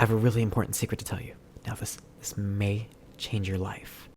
I have a really important secret to tell you. Now this may change your life.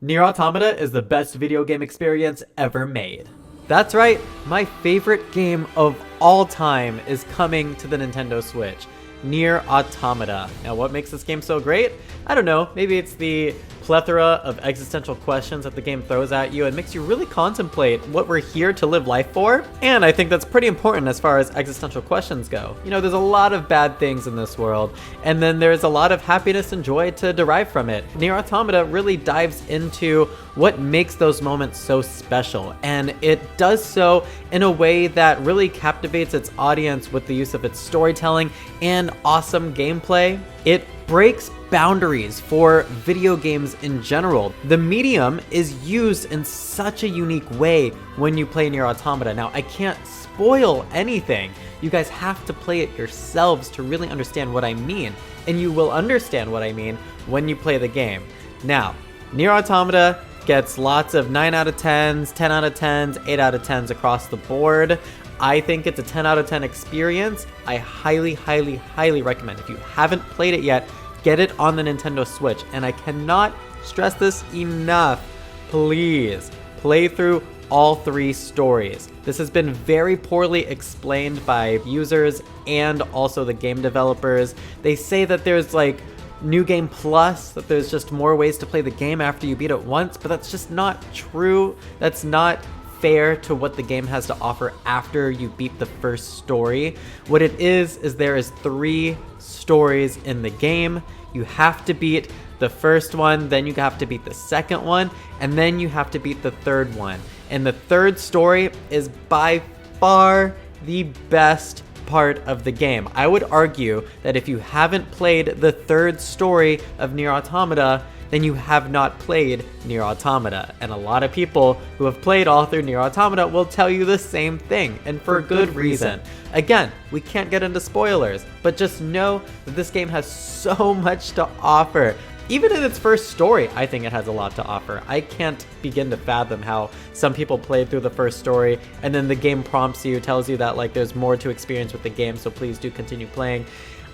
Nier Automata is the best video game experience ever made. That's right, my favorite game of all time is coming to the Nintendo Switch. Nier Automata. Now what makes this game so great? I don't know, maybe it's the plethora of existential questions that the game throws at you and makes you really contemplate what we're here to live life for. And I think that's pretty important as far as existential questions go. You know, there's a lot of bad things in this world, and then there's a lot of happiness and joy to derive from it. Nier Automata really dives into what makes those moments so special, and it does so in a way that really captivates its audience with the use of its storytelling and awesome gameplay. It breaks boundaries for video games in general. The medium is used in such a unique way when you play Nier Automata. Now, I can't spoil anything. You guys have to play it yourselves to really understand what I mean, and you will understand what I mean when you play the game. Now, Nier Automata gets lots of 9 out of 10s, 10 out of 10s, 8 out of 10s across the board. I think it's a 10 out of 10 experience. I highly, highly, highly recommend. If you haven't played it yet, get it on the Nintendo Switch. And I cannot stress this enough. Please play through all 3 stories. This has been very poorly explained by users and also the game developers. They say that there's like New Game Plus, that there's just more ways to play the game after you beat it once, but that's just not true. That's not fair to what the game has to offer after you beat the first story. What it is there is 3 stories in the game. You have to beat the first one, then you have to beat the second one, and then you have to beat the third one. And the third story is by far the best part of the game. I would argue that if you haven't played the third story of Nier Automata, then you have not played Nier Automata. And a lot of people who have played all through Nier Automata will tell you the same thing, and for good reason. Again, we can't get into spoilers, but just know that this game has so much to offer. Even in its first story, I think it has a lot to offer. I can't begin to fathom how some people played through the first story, and then the game prompts you, tells you that like there's more to experience with the game, so please do continue playing.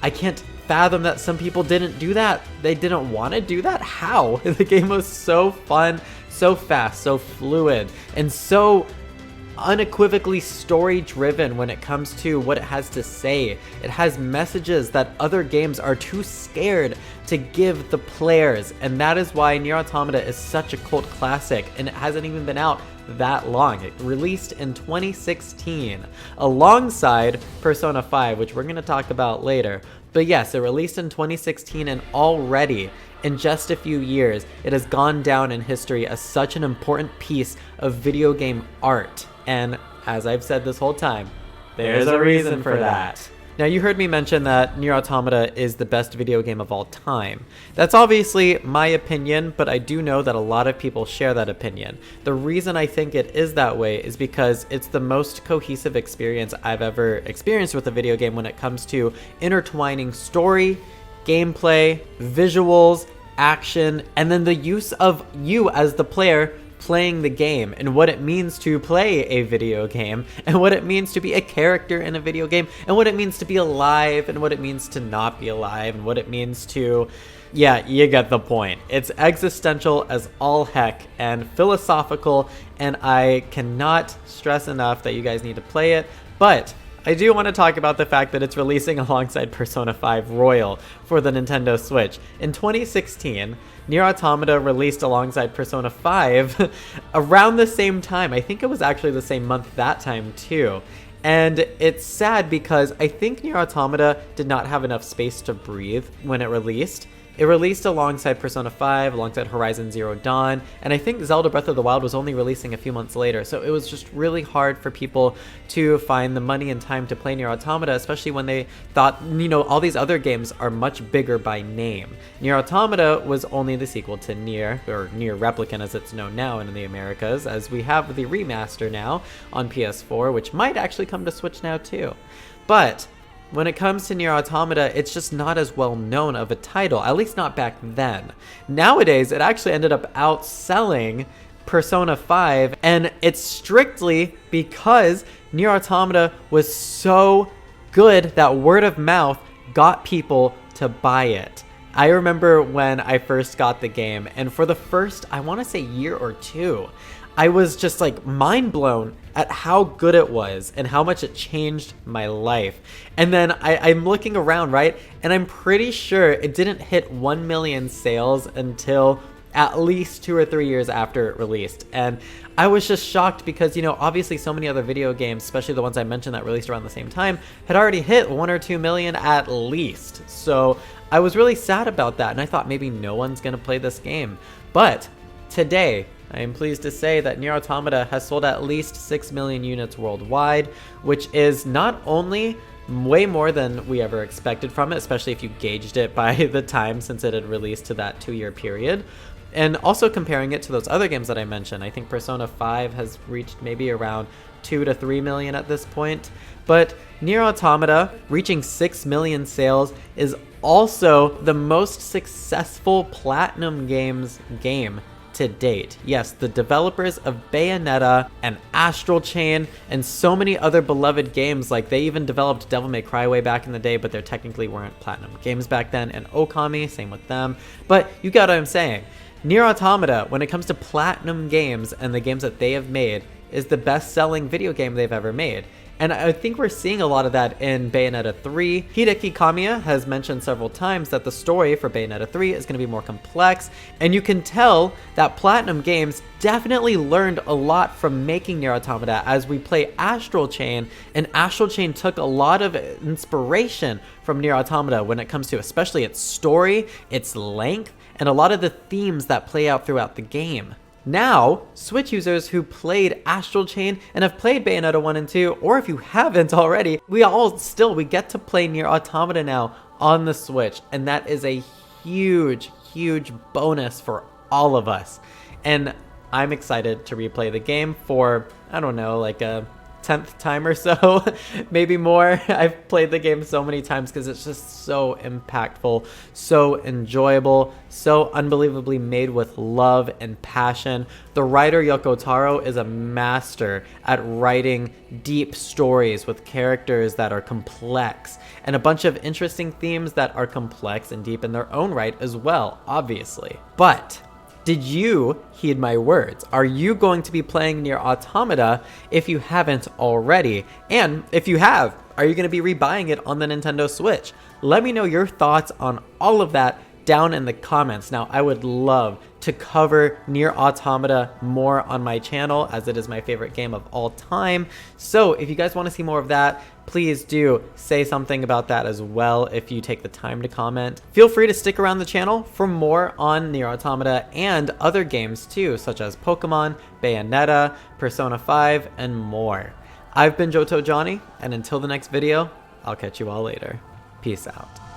I can't fathom that some people didn't do that. They didn't want to do that. How? The game was so fun, so fast, so fluid, and so unequivocally story driven when it comes to what it has to say. It has messages that other games are too scared to give the players, and that is why Nier Automata is such a cult classic, and it hasn't even been out that long. It released in 2016 alongside Persona 5, which we're going to talk about later. But yes, it released in 2016, and already in just a few years it has gone down in history as such an important piece of video game art. And as I've said this whole time, there's a reason for that. Now, you heard me mention that Nier Automata is the best video game of all time. That's obviously my opinion, but I do know that a lot of people share that opinion. The reason I think it is that way is because it's the most cohesive experience I've ever experienced with a video game when it comes to intertwining story, gameplay, visuals, action, and then the use of you as the player playing the game, and what it means to play a video game, and what it means to be a character in a video game, and what it means to be alive, and what it means to not be alive, and what it means to... yeah, you get the point. It's existential as all heck and philosophical, and I cannot stress enough that you guys need to play it. But I do want to talk about the fact that it's releasing alongside Persona 5 Royal for the Nintendo Switch. In 2016, Nier Automata released alongside Persona 5 around the same time. I think it was actually the same month that time too. And it's sad because I think Nier Automata did not have enough space to breathe when it released. It released alongside Persona 5, alongside Horizon Zero Dawn, and I think Zelda Breath of the Wild was only releasing a few months later, so it was just really hard for people to find the money and time to play Nier Automata, especially when they thought, you know, all these other games are much bigger by name. Nier Automata was only the sequel to Nier, or Nier Replicant as it's known now in the Americas, as we have the remaster now on PS4, which might actually come to Switch now too. But when it comes to Nier Automata, it's just not as well known of a title, at least not back then. Nowadays, it actually ended up outselling Persona 5, and it's strictly because Nier Automata was so good that word of mouth got people to buy it. I remember when I first got the game, and for the first, I want to say year or two, I was just like mind blown at how good it was and how much it changed my life. And then I'm looking around, right? And I'm pretty sure it didn't hit 1 million sales until at least 2 or 3 years after it released. And I was just shocked because, you know, obviously so many other video games, especially the ones I mentioned that released around the same time, had already hit 1 or 2 million at least. So I was really sad about that, and I thought maybe no one's gonna play this game. But today, I am pleased to say that Nier Automata has sold at least 6 million units worldwide, which is not only way more than we ever expected from it, especially if you gauged it by the time since it had released to that 2-year period. And also comparing it to those other games that I mentioned, I think Persona 5 has reached maybe around 2 to 3 million at this point. But Nier Automata reaching 6 million sales is also the most successful Platinum Games game to date. Yes, the developers of Bayonetta and Astral Chain and so many other beloved games, like they even developed Devil May Cry way back in the day, but they technically weren't Platinum Games back then, and Okami, same with them. But you got what I'm saying. Nier Automata, when it comes to Platinum Games and the games that they have made, is the best-selling video game they've ever made. And I think we're seeing a lot of that in Bayonetta 3. Hideki Kamiya has mentioned several times that the story for Bayonetta 3 is going to be more complex, and you can tell that Platinum Games definitely learned a lot from making Nier Automata as we play Astral Chain, and Astral Chain took a lot of inspiration from Nier Automata when it comes to especially its story, its length, and a lot of the themes that play out throughout the game. Now, Switch users who played Astral Chain and have played Bayonetta 1 and 2, or if you haven't already, we get to play Nier Automata now on the Switch, and that is a huge, huge bonus for all of us. And I'm excited to replay the game for, I don't know, like a 10th time or so, maybe more. I've played the game so many times because it's just so impactful, so enjoyable, so unbelievably made with love and passion. The writer Yoko Taro is a master at writing deep stories with characters that are complex and a bunch of interesting themes that are complex and deep in their own right as well, obviously. But did you heed my words? Are you going to be playing Nier Automata if you haven't already? And if you have, are you going to be rebuying it on the Nintendo Switch? Let me know your thoughts on all of that down in the comments. Now, I would love to cover Nier Automata more on my channel, as it is my favorite game of all time. So if you guys want to see more of that, please do say something about that as well if you take the time to comment. Feel free to stick around the channel for more on Nier Automata and other games too, such as Pokemon, Bayonetta, Persona 5, and more. I've been johtojonny, and until the next video, I'll catch you all later. Peace out.